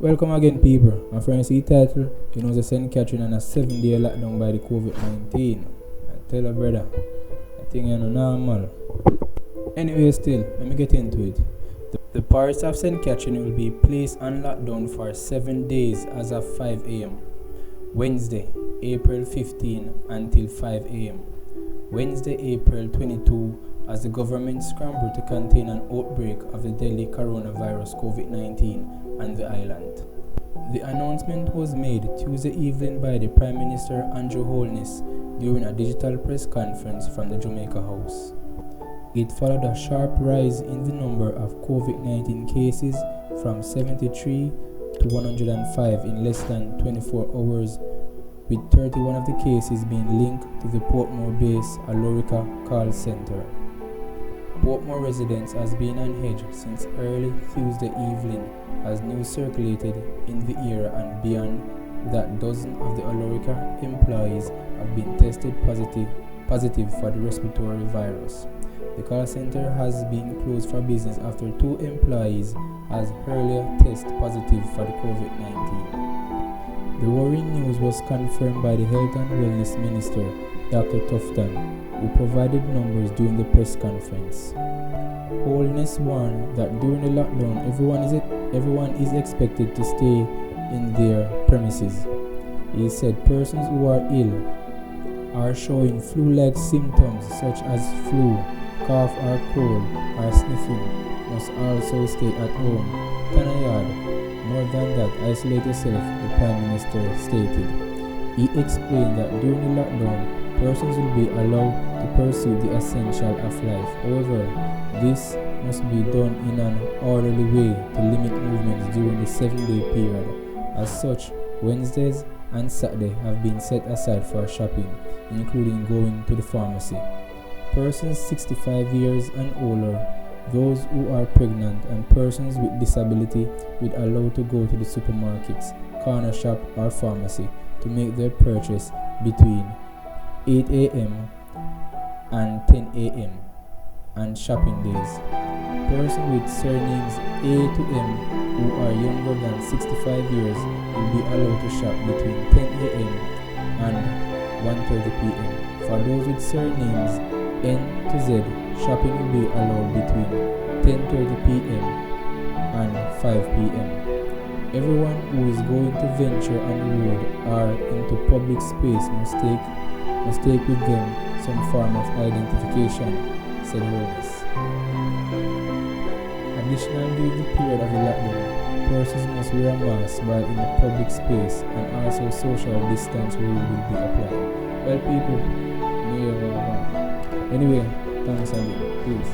Welcome again, people. My friend, see title, you know, the St. Catherine and a 7-day lockdown by the COVID-19. I tell a brother, I think you're normal. Anyway, still, let me get into it. The parish of St. Catherine will be placed on lockdown for 7 days as of 5 a.m. Wednesday, April 15 until 5 a.m. Wednesday, April 22, as the government scrambled to contain an outbreak of the deadly coronavirus COVID-19 on the island. The announcement was made Tuesday evening by the Prime Minister Andrew Holness during a digital press conference from the Jamaica House. It followed a sharp rise in the number of COVID-19 cases from 73 to 105 in less than 24 hours, with 31 of the cases being linked to the Portmore-based Alorica call center. Portmore residents has been on edge since early Tuesday evening as news circulated in the area and beyond that dozens of the Alorica employees have been tested positive for the respiratory virus. The call center has been closed for business after 2 employees has earlier tested positive for the COVID-19. The worrying news was confirmed by the Health and Wellness Minister, Dr. Tufton, who provided numbers during the press conference. Holness warned that during the lockdown, everyone is expected to stay in their premises. He said persons who are ill are showing flu-like symptoms such as flu, cough or cold or sniffing must also stay at home. More than that, isolate yourself, the Prime Minister stated. He explained that during the lockdown, persons will be allowed to pursue the essential of life. However, this must be done in an orderly way to limit movements during the 7-day period. As such, Wednesdays and Saturdays have been set aside for shopping, including going to the pharmacy. Persons 65 years and older, those who are pregnant, and persons with disability will allowed to go to the supermarkets, corner shop or pharmacy to make their purchase between 8 a.m. and 10 a.m. and shopping days. Persons with surnames A to M who are younger than 65 years will be allowed to shop between 10 a.m. and 1:30 p.m. For those with surnames N to Z, shopping will be allowed between 10:30 p.m. and 5 p.m. Everyone who is going to venture on the road or into public space must take with them some form of identification, said Holness. Additionally, during the period of the lockdown, persons must wear a mask while in a public space, and also social distance rule will be applied. Well, people, anyway, thanks again. Peace.